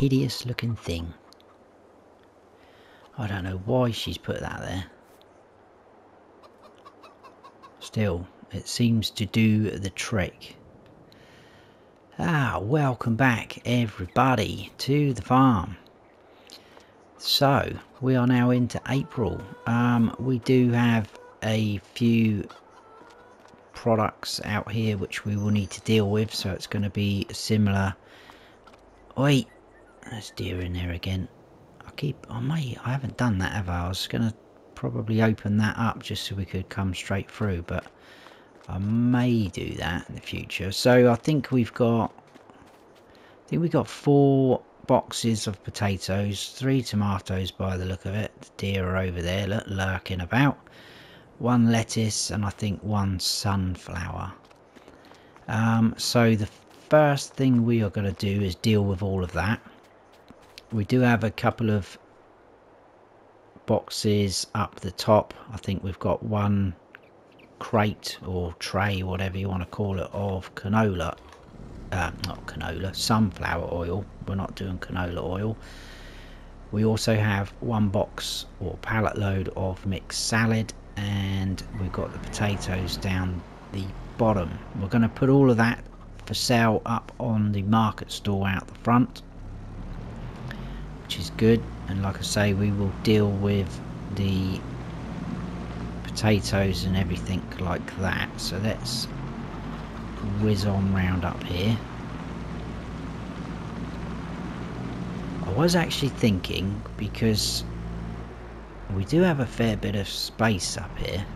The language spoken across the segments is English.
hideous looking thing. I don't know why she's put that there. Still, it seems to do the trick. Welcome back everybody to the farm. So, we are now into April. We do have a few products out here which we will need to deal with, so it's going to be similar. Wait, there's deer in there again. I haven't done that, have I? I was going to probably open that up just so we could come straight through, but I may do that in the future. So I think we've got 4 boxes of potatoes, 3 tomatoes by the look of it. The deer are over there lurking about. 1 lettuce and I think 1 sunflower. So the first thing we are going to do is deal with all of that. We do have a couple of boxes up the top. I think we've got 1 crate or tray, whatever you want to call it, of sunflower oil. We're not doing canola oil. We also have 1 box or pallet load of mixed salad, and we've got the potatoes down the bottom. We're going to put all of that for sale up on the market stall out the front, which is good. And like I say, we will deal with the potatoes and everything like that. So let's whiz on round up here. I was actually thinking, because we do have a fair bit of space up here,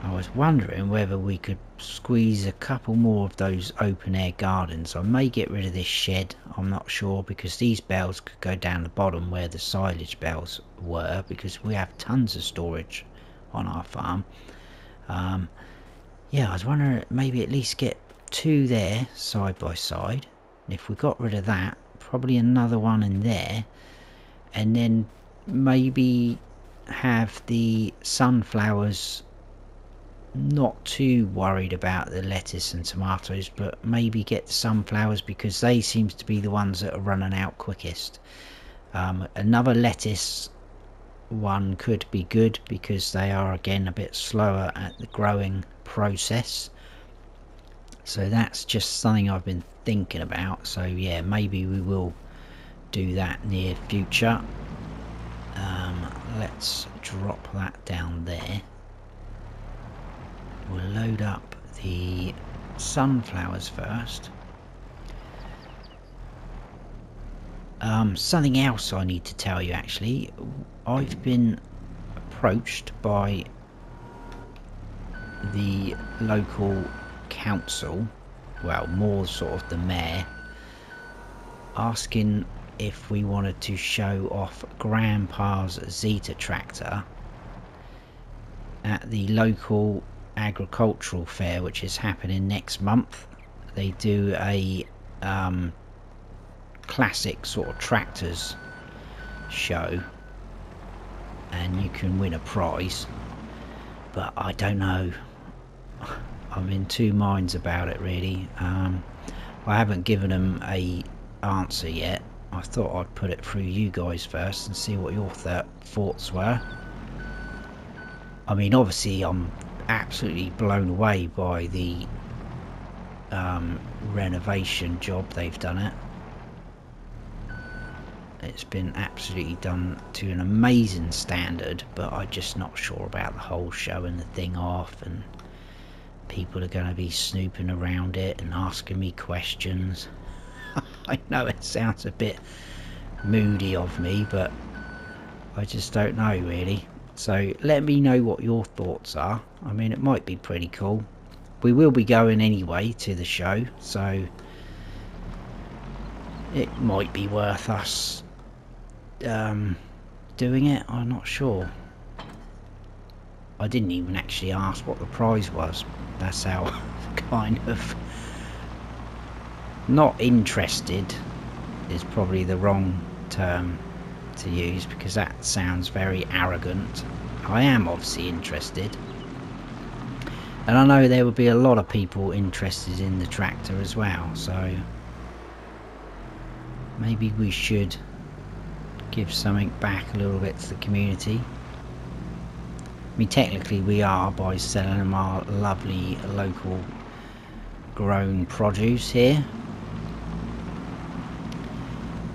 I was wondering whether we could squeeze a couple more of those open air gardens. I may get rid of this shed, I'm not sure, because these bales could go down the bottom where the silage bales were, because we have tons of storage on our farm. Yeah, I was wondering maybe at least get 2 there side by side. And if we got rid of that, probably another one in there, and then maybe have the sunflowers. Not too worried about the lettuce and tomatoes, but maybe get the sunflowers because they seems to be the ones that are running out quickest. Another lettuce one could be good because they are again a bit slower at the growing process. So that's just something I've been thinking about. So yeah, maybe we will do that near future. Let's drop that down there. We'll load up the sunflowers first. Something else I need to tell you actually. I've been approached by the local council, well, more sort of the mayor, asking if we wanted to show off Grandpa's Zeta tractor at the local agricultural fair, which is happening next month. They do a classic sort of tractors show, and you can win a prize, but I don't know, I'm in 2 minds about it really. I haven't given them a answer yet. I thought I'd put it through you guys first and see what your thoughts were. I mean, obviously I'm absolutely blown away by the renovation job they've done it. It's been absolutely done to an amazing standard, but I'm just not sure about the whole showing the thing off, and people are going to be snooping around it and asking me questions. I know it sounds a bit moody of me, but I just don't know really. So let me know what your thoughts are. I mean, it might be pretty cool. We will be going anyway to the show, so it might be worth us doing it. I'm not sure. I didn't even actually ask what the prize was. That's how kind of not interested is probably the wrong term to use, because that sounds very arrogant. I am obviously interested, and I know there will be a lot of people interested in the tractor as well, so maybe we should give something back a little bit to the community. I mean, technically we are, by selling them our lovely local grown produce here.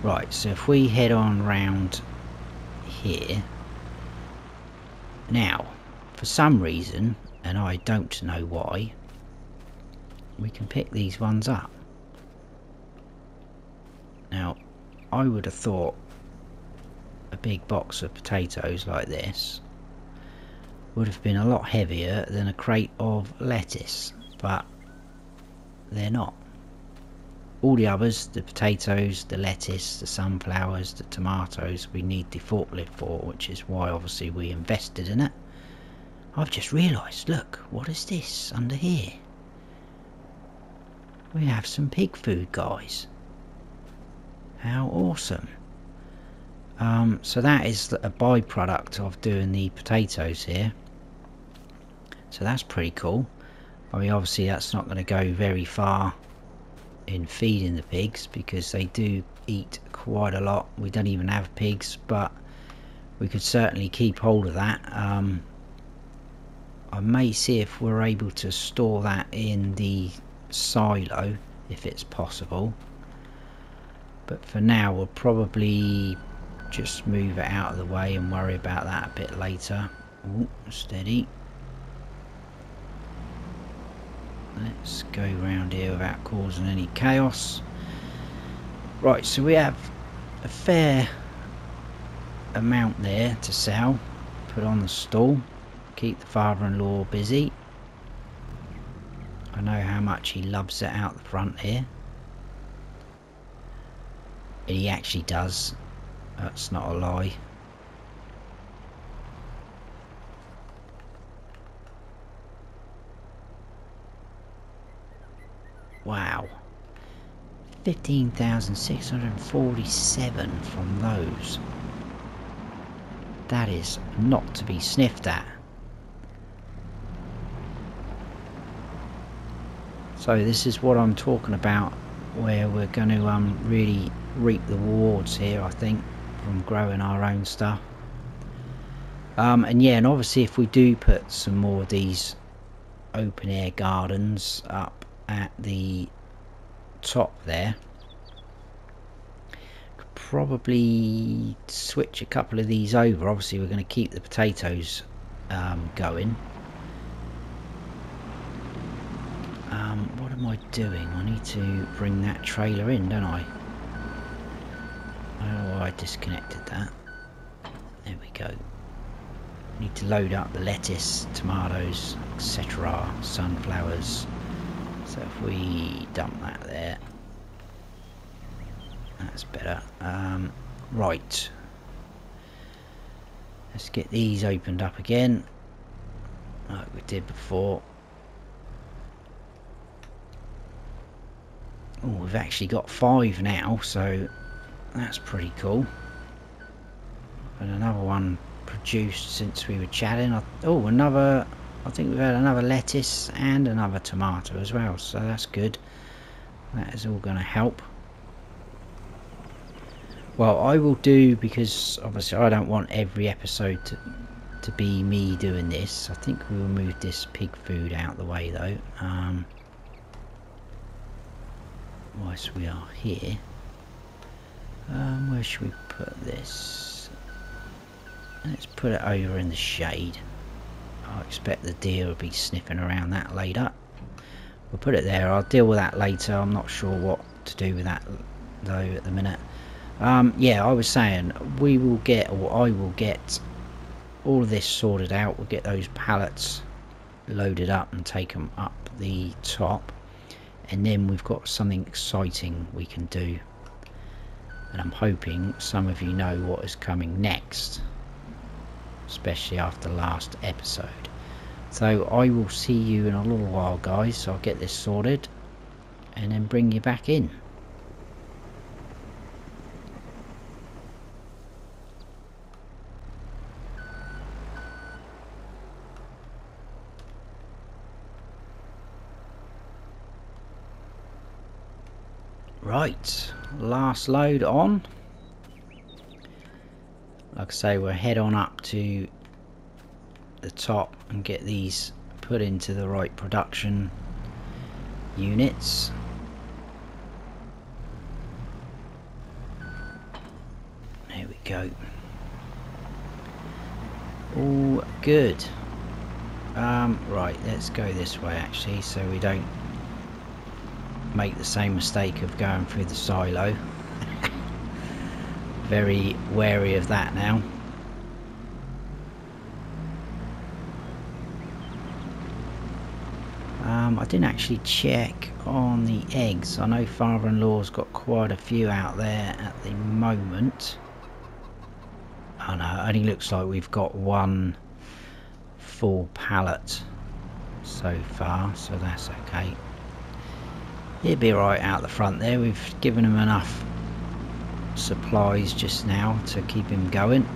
Right, so if we head on round here. Now, for some reason, and I don't know why, we can pick these ones up. Now, I would have thought a big box of potatoes like this would have been a lot heavier than a crate of lettuce, but they're not. All the others, the potatoes, the lettuce, the sunflowers, the tomatoes, we need the forklift for, which is why obviously we invested in it. I've just realised, look, what is this under here? We have some pig food, guys. How awesome. So that is a byproduct of doing the potatoes here. So that's pretty cool. I mean, obviously that's not going to go very far in feeding the pigs, because they do eat quite a lot. We don't even have pigs, but we could certainly keep hold of that. I may see if we're able to store that in the silo, if it's possible. But for now, we'll probably just move it out of the way and worry about that a bit later. Ooh, steady. Let's go around here without causing any chaos. Right, so we have a fair amount there to sell. Put on the stall. Keep the father-in-law busy. I know how much he loves it out the front here. He actually does. That's not a lie. Wow. 15,647 from those. That is not to be sniffed at. So this is what I'm talking about, where we're going to really reap the rewards here, I think, from growing our own stuff. And yeah, and obviously if we do put some more of these open air gardens up at the top there, could probably switch a couple of these over. Obviously we're going to keep the potatoes going. What am I doing? I need to bring that trailer in, don't I? Oh, I disconnected that. There we go. Need to load up the lettuce, tomatoes, etc., sunflowers. So if we dump that there, that's better. Right. Let's get these opened up again, like we did before. Oh, we've actually got 5 now, so that's pretty cool. And another one produced since we were chatting. Oh, another. I think we've had another lettuce and another tomato as well, so that's good. That is all going to help. Well, I will do, because obviously I don't want every episode to be me doing this. I think we will move this pig food out of the way though. Whilst we are here, where should we put this? Let's put it over in the shade. I expect the deer will be sniffing around that later. We'll put it there. I'll deal with that later. I'm not sure what to do with that though at the minute. Yeah, I was saying we will get, or I will get, all of this sorted out. We'll get those pallets loaded up and take them up the top. And then we've got something exciting we can do, and I'm hoping some of you know what is coming next, especially after the last episode. So I will see you in a little while, guys. So I'll get this sorted and then bring you back in. Right, last load on. Like I say, we'll head on up to the top and get these put into the right production units. There we go. All good. Right, let's go this way actually, so we don't make the same mistake of going through the silo. Very wary of that now. I didn't actually check on the eggs. I know father-in-law's got quite a few out there at the moment. Oh no, it only looks like we've got one full pallet so far, so that's okay. He'll be right out the front there. We've given him enough supplies just now to keep him going.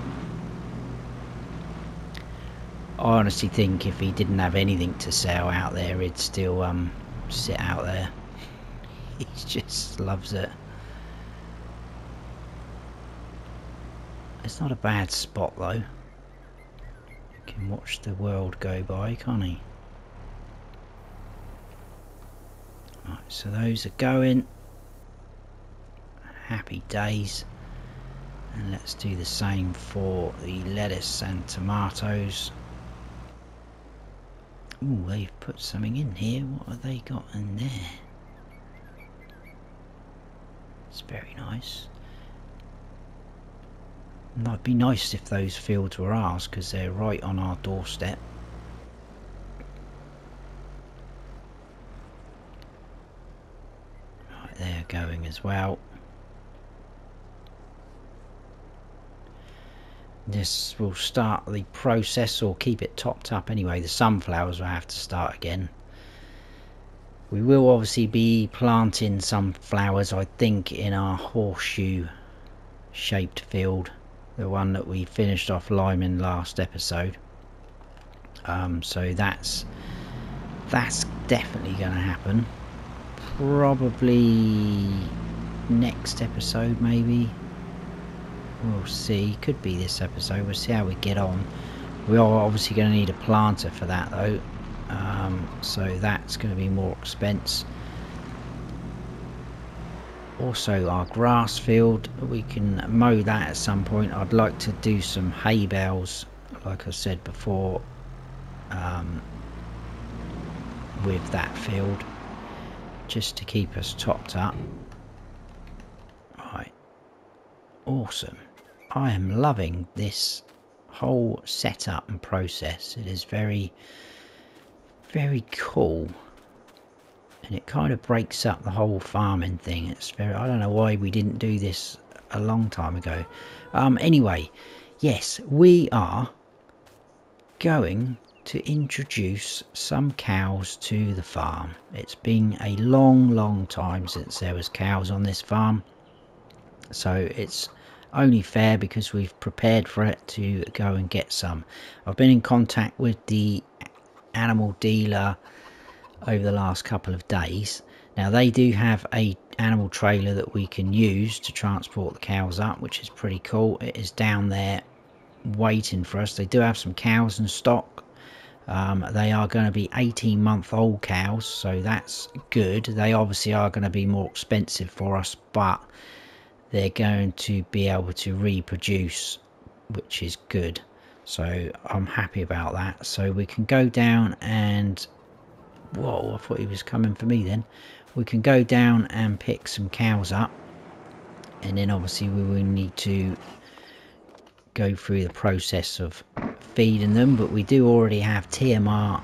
I honestly think if he didn't have anything to sell out there, he'd still sit out there. He just loves it. It's not a bad spot though. You can watch the world go by, can't he? Right, so those are going. Happy days. And let's do the same for the lettuce and tomatoes. Ooh, they've put something in here. What have they got in there? It's very nice. It'd be nice if those fields were ours, because they're right on our doorstep. Right, they're going as well. This will start the process, or keep it topped up anyway. The sunflowers will have to start again. We will obviously be planting some flowers, I think, in our horseshoe shaped field, the one that we finished off liming last episode. So that's definitely going to happen. Probably next episode maybe. We'll see. Could be this episode. We'll see how we get on. We are obviously going to need a planter for that though. So that's going to be more expense. Also our grass field, we can mow that at some point. I'd like to do some hay bales, like I said before, with that field, just to keep us topped up. Right, awesome. I am loving this whole setup and process. It is very, very cool. And it kind of breaks up the whole farming thing. It's very, I don't know why we didn't do this a long time ago. Anyway, yes, we are going to introduce some cows to the farm. It's been a long time since there was cows on this farm, so it's only fair, because we've prepared for it, to go and get some. I've been in contact with the animal dealer over the last couple of days. Now they do have a animal trailer that we can use to transport the cows up, which is pretty cool. It is down there waiting for us. They do have some cows in stock. They are going to be 18-month-old cows, so that's good. They obviously are going to be more expensive for us, but they're going to be able to reproduce, which is good. So I'm happy about that. So we can go down and... Whoa, I thought he was coming for me then. We can go down and pick some cows up, and then obviously we will need to go through the process of feeding them, but we do already have TMR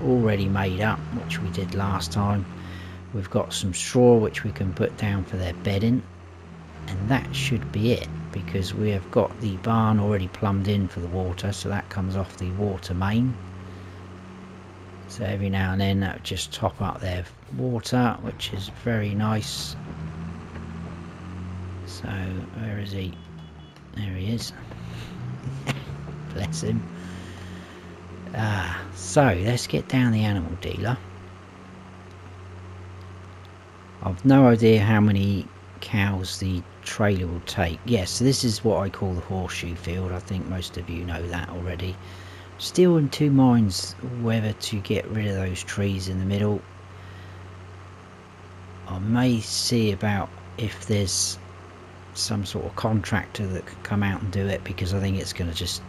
already made up, which we did last time. We've got some straw which we can put down for their bedding, and that should be it, because we have got the barn already plumbed in for the water, so that comes off the water main. So every now and then that would just top up their water, which is very nice. So where is he? There he is. Bless him. So let's get down the animal dealer. I've no idea how many cows the trailer will take. Yes, so this is what I call the horseshoe field. I think most of you know that already. Still in two minds whether to get rid of those trees in the middle. I may see about if there's some sort of contractor that could come out and do it, because I think it's going to just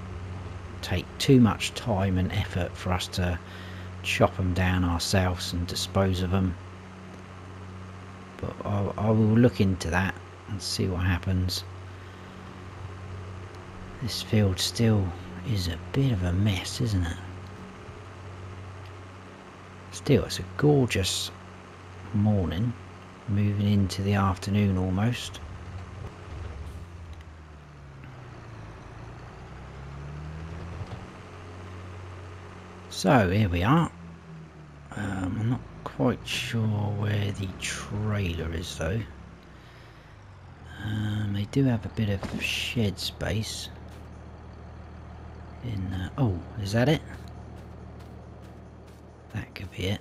take too much time and effort for us to chop them down ourselves and dispose of them. But I will look into that and see what happens. This field still is a bit of a mess, isn't it? Still, it's a gorgeous morning, moving into the afternoon almost. So here we are. I'm not quite sure where the trailer is though. They do have a bit of shed space in oh, is that it? That could be it.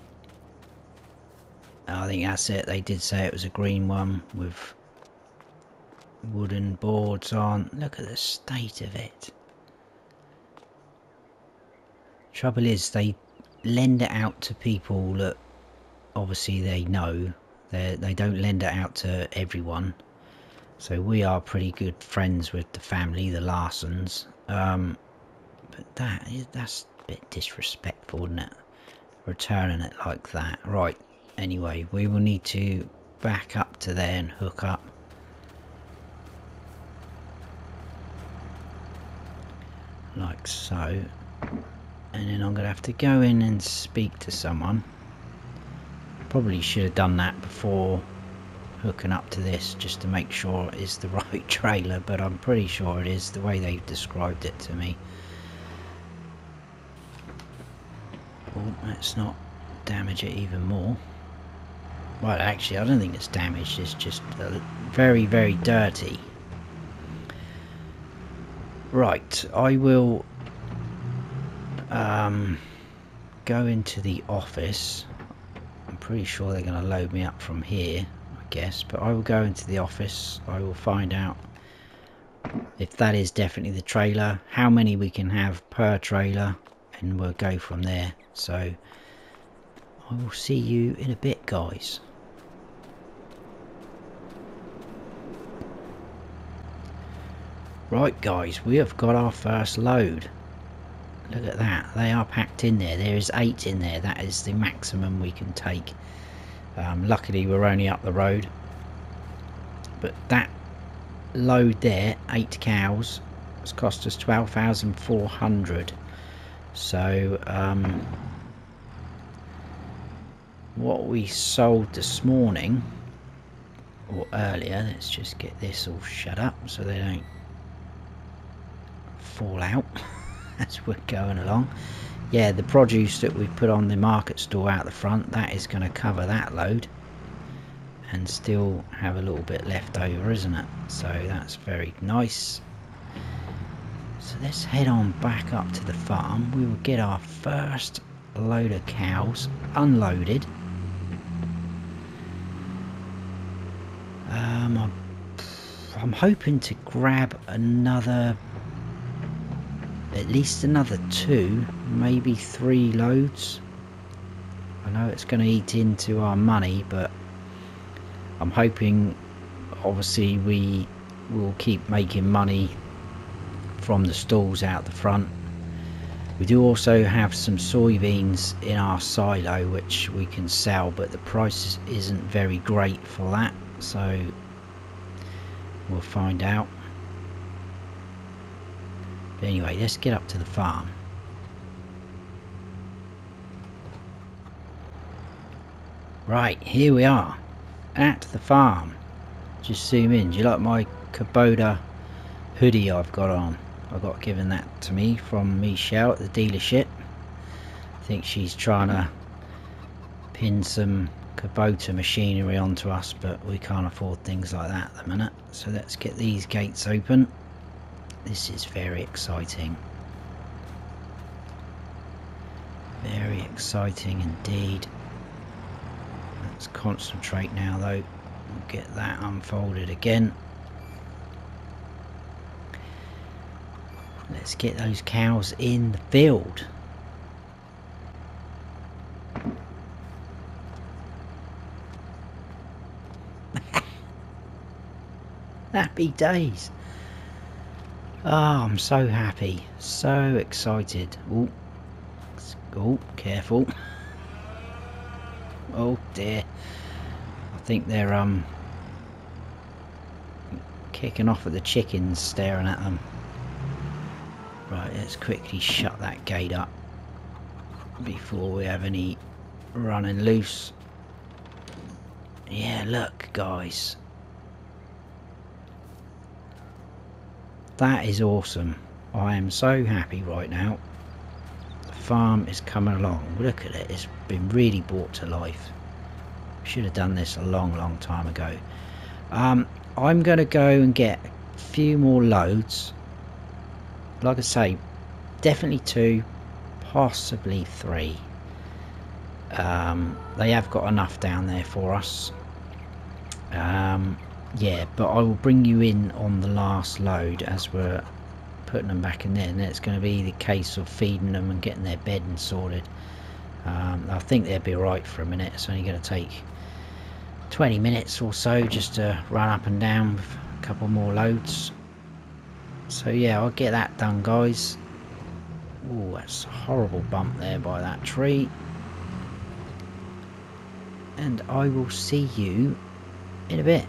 I think that's it. They did say it was a green one with wooden boards on. Look at the state of it. Trouble is, they lend it out to people that obviously they know. They don't lend it out to everyone. So we are pretty good friends with the family, the Larsons. But that's a bit disrespectful, isn't it? Returning it like that. Right, anyway, we will need to back up to there and hook up. Like so. And then I'm going to have to go in and speak to someone. Probably should have done that before hooking up to this, just to make sure it's the right trailer, but I'm pretty sure it is, the way they've described it to me. Oh, let's not damage it even more. Well, actually, I don't think it's damaged, it's just very, very dirty. Right, I will go into the office. I'm pretty sure they're going to load me up from here, I guess, but I will go into the office. I will find out if that is definitely the trailer, how many we can have per trailer, and we'll go from there. So I will see you in a bit, guys. Right guys, we have got our first load. Look at that, they are packed in there. There is 8 in there. That is the maximum we can take. Luckily we're only up the road, but that load there, 8 cows, has cost us 12,400. So what we sold this morning or earlier, let's just get this all shut up so they don't fall out as we're going along. Yeah, the produce that we put on the market stall out the front, that is going to cover that load and still have a little bit left over, isn't it? So that's very nice. So let's head on back up to the farm. We will get our first load of cows unloaded. I'm hoping to grab another, at least another 2, maybe 3 loads. I know it's going to eat into our money, but I'm hoping obviously we will keep making money from the stalls out the front. We do also have some soybeans in our silo which we can sell, but the price isn't very great for that, so we'll find out. But anyway, let's get up to the farm. Right, here we are at the farm. Just zoom in. Do you like my Kubota hoodie I've got on? I got given that to me from Michelle at the dealership. I think she's trying to pin some Kubota machinery onto us, but we can't afford things like that at the minute. So let's get these gates open. This is very exciting. Very exciting indeed. Let's concentrate now though. We'll get that unfolded again. Let's get those cows in the field. Happy days. Oh, I'm so happy, so excited. Oh, careful. Oh dear. I think they're kicking off at the chickens, staring at them. Right, let's quickly shut that gate up before we have any running loose. Yeah, look guys. That is awesome. I am so happy right now. The farm is coming along. Look at it. It's been really brought to life. Should have done this a long time ago. I'm going to go and get a few more loads. Like I say, definitely 2, possibly 3. They have got enough down there for us. Yeah, but I will bring you in on the last load as we're putting them back in there, and it's going to be the case of feeding them and getting their bedding sorted. I think they'll be alright for a minute. It's only going to take 20 minutes or so just to run up and down with a couple more loads. So yeah, I'll get that done, guys. Oh, that's a horrible bump there by that tree. And I will see you in a bit.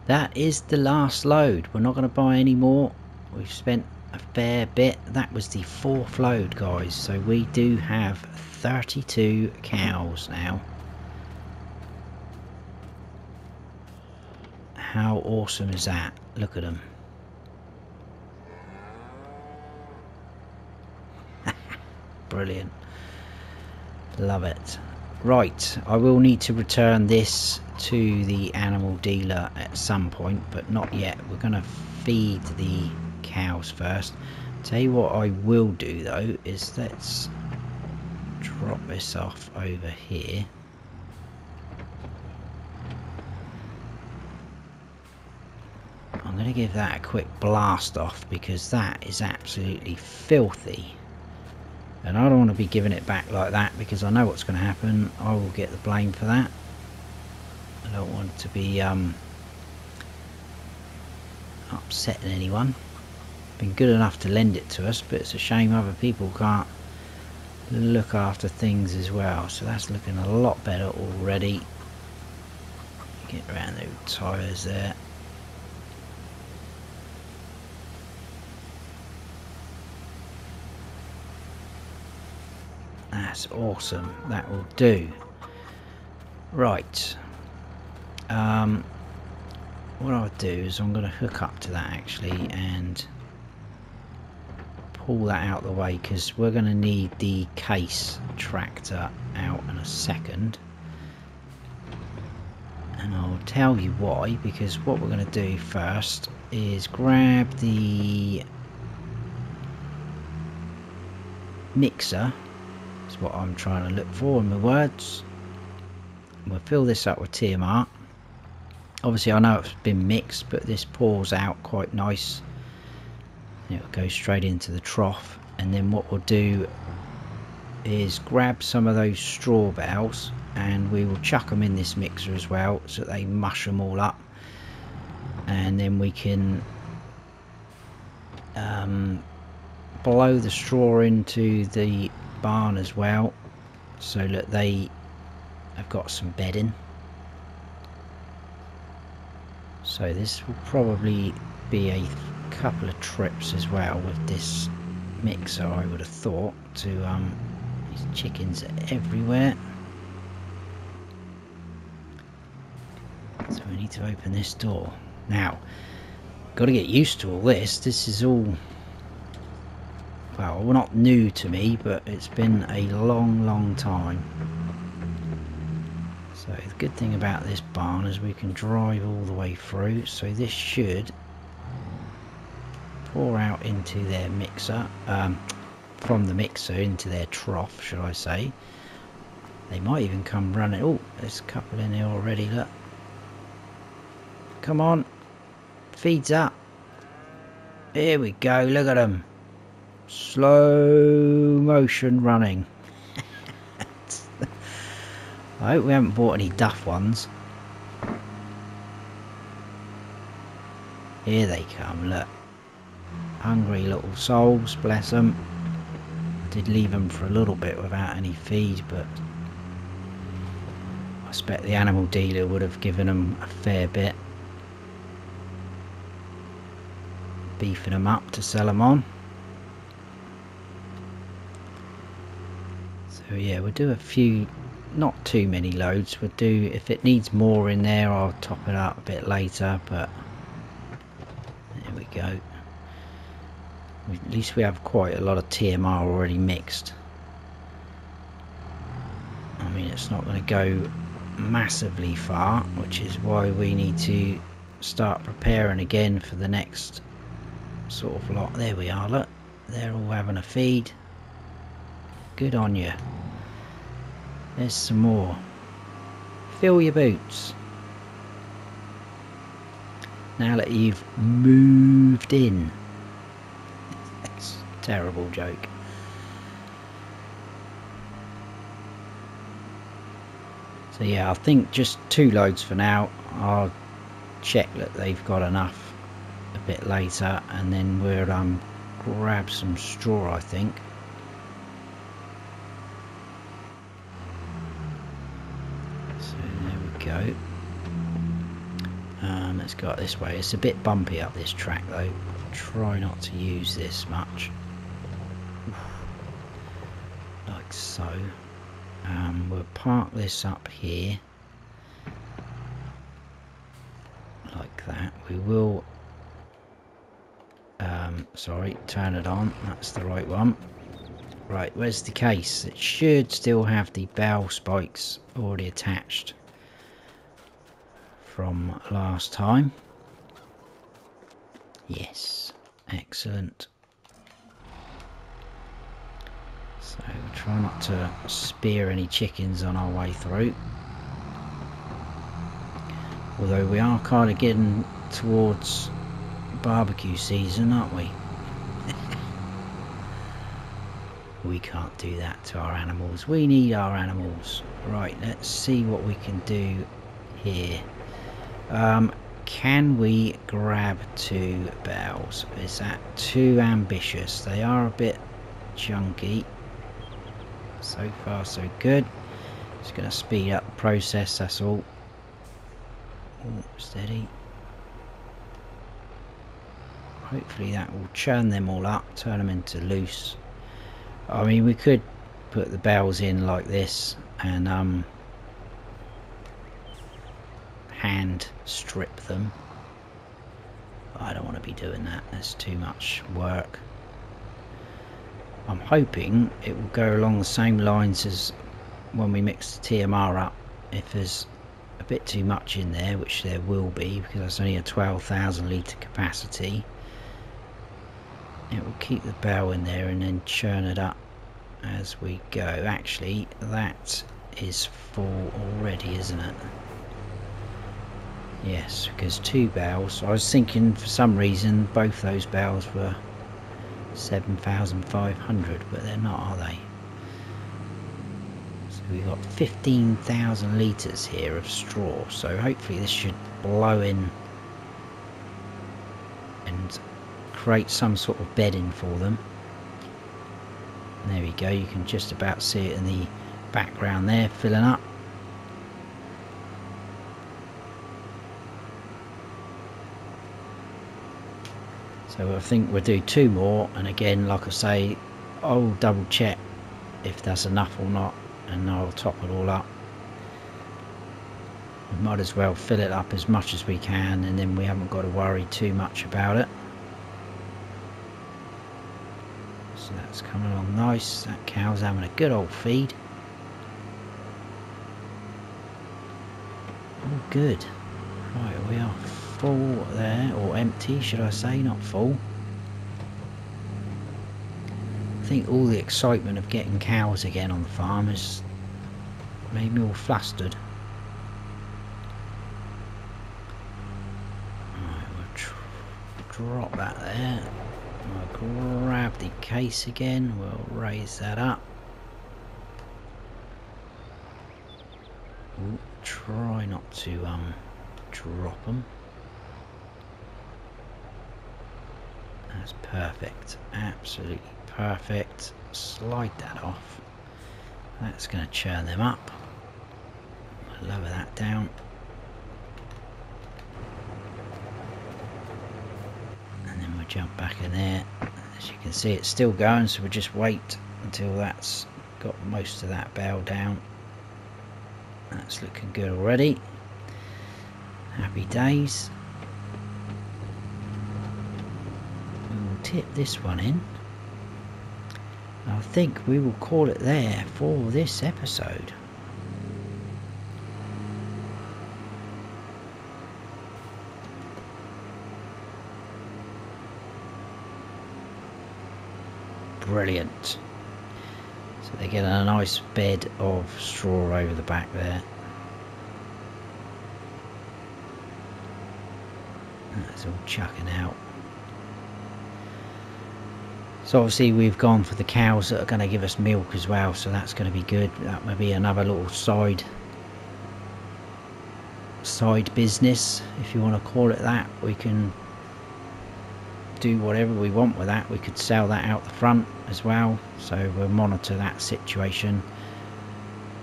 That is the last load. We're not going to buy any more. We've spent a fair bit. That was the 4th load, guys. So we do have 32 cows now. How awesome is that? Look at them. Brilliant. Love it. Right, I will need to return this to the animal dealer at some point, but not yet. We're going to feed the cows first. Tell you what I will do though is let's drop this off over here. I'm going to give that a quick blast off because that is absolutely filthy. And I don't want to be giving it back like that because I know what's going to happen. I will get the blame for that. I don't want to be upsetting anyone. Been good enough to lend it to us, but it's a shame other people can't look after things as well. So that's looking a lot better already. Get around the tyres there. That's awesome. That will do. Right. What I'll do is I'm going to hook up to that actually and pull that out of the way because we're going to need the case tractor out in a second. And I'll tell you why, because what we're going to do first is grab the mixer. That's what I'm trying to look for in my words. We'll fill this up with TMR. Obviously I know it's been mixed, but this pours out quite nice. It'll go straight into the trough, and then what we'll do is grab some of those straw bales and we will chuck them in this mixer as well so that they mush them all up, and then we can blow the straw into the barn as well so that they have got some bedding. So this will probably be a couple of trips as well with this mixer, I would have thought, to these chickens are everywhere. So we need to open this door. Now, got to get used to all this. This is all, well, not new to me, but it's been a long time. So the good thing about this barn is we can drive all the way through, so this should pour out into their mixer, from the mixer into their trough, should I say. They might even come running. Oh, there's a couple in here already, look. Come on, feeds up. Here we go, look at them. Slow motion running. I hope we haven't bought any duff ones. Here they come, look. Hungry little souls, bless them. I did leave them for a little bit without any feed, but I expect the animal dealer would have given them a fair bit. Beefing them up to sell them on. So yeah, we'll do a few, not too many loads. We'll do, if it needs more in there, I'll top it up a bit later, but there we go. At least we have quite a lot of TMR already mixed. I mean, it's not going to go massively far, which is why we need to start preparing again for the next sort of lot. There we are, look, they're all having a feed. Good on you. There's some more. Fill your boots. Now that you've moved in. That's a terrible joke. So yeah, I think just 2 loads for now. I'll check that they've got enough a bit later, and then we'll grab some straw, I think. So there we go. Let's go up this way. It's a bit bumpy up this track though. Try not to use this much. Like so. We'll park this up here like that. We will sorry, turn it on. That's the right one. Right, where's the case? It should still have the bell spikes already attached from last time. Yes, excellent. So we'll try not to spear any chickens on our way through. Although we are kind of getting towards barbecue season, aren't we? We can't do that to our animals. We need our animals. Right, let's see what we can do here. Can we grab 2 bales? Is that too ambitious? They are a bit chunky. So far so good. Just going to speed up the process, that's all. Oh, steady. Hopefully that will churn them all up, turn them into loose. I mean, we could put the bales in like this and hand strip them. I don't want to be doing that, that's too much work. I'm hoping it will go along the same lines as when we mix the TMR up. If there's a bit too much in there, which there will be because it's only a 12,000 litre capacity, it will keep the bell in there and then churn it up as we go. Actually, that is full already, isn't it? Yes, because 2 bells. I was thinking for some reason both those bells were 7,500, but they're not, are they? So we've got 15,000 litres here of straw, so hopefully this should blow in and create some sort of bedding for them. And there we go, you can just about see it in the background there, filling up. So I think we'll do 2 more, and again, like I say, I'll double check if that's enough or not, and I'll top it all up. We might as well fill it up as much as we can, and then we haven't got to worry too much about it. So that's coming along nice. That cow's having a good old feed. All good. Right, we are full there, or empty should I say, not full. I think all the excitement of getting cows again on the farm has made me all flustered. Right, we'll drop that there. We'll grab the case again, we'll raise that up. Ooh, try not to drop them. That's perfect, absolutely perfect. Slide that off. That's going to churn them up. I'll lower that down. And then we'll jump back in there. As you can see, it's still going, so we'll just wait until that's got most of that bell down. That's looking good already. Happy days. We'll tip this one in. I think we will call it there for this episode. Brilliant. So they get a nice bed of straw over the back there. That's all chucking out. So obviously we've gone for the cows that are going to give us milk as well, so that's going to be good. That may be another little side business, if you want to call it that. We can do whatever we want with that. We could sell that out the front as well, so we'll monitor that situation.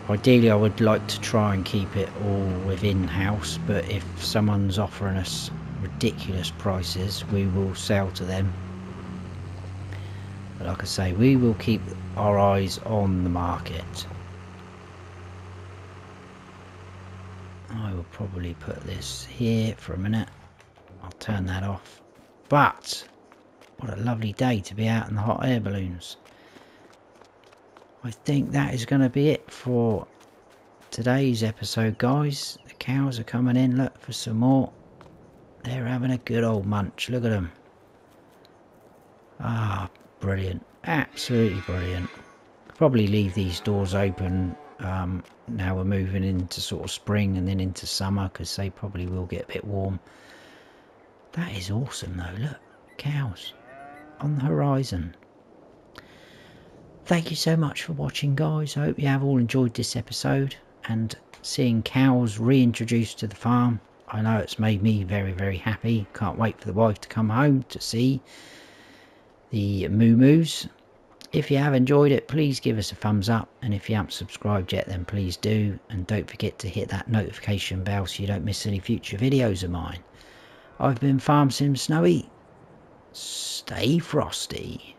Ideally I would like to try and keep it all within house, but if someone's offering us ridiculous prices, we will sell to them. But like I say, we will keep our eyes on the market. I will probably put this here for a minute. I'll turn that off. But what a lovely day to be out in the hot air balloons. I think that is going to be it for today's episode, guys. The cows are coming in. Look for some more. They're having a good old munch. Look at them. Ah, brilliant. Absolutely brilliant. Could probably leave these doors open now we're moving into sort of spring and then into summer, because they probably will get a bit warm. That is awesome though. Look, cows on the horizon. Thank you so much for watching, guys. I hope you have all enjoyed this episode, and seeing cows reintroduced to the farm, I know it's made me very, very happy. Can't wait for the wife to come home to see the moo-moos. If you have enjoyed it, please give us a thumbs up, and if you haven't subscribed yet, then please do, and don't forget to hit that notification bell so you don't miss any future videos of mine. I've been Farm Sim Snowy. Stay frosty.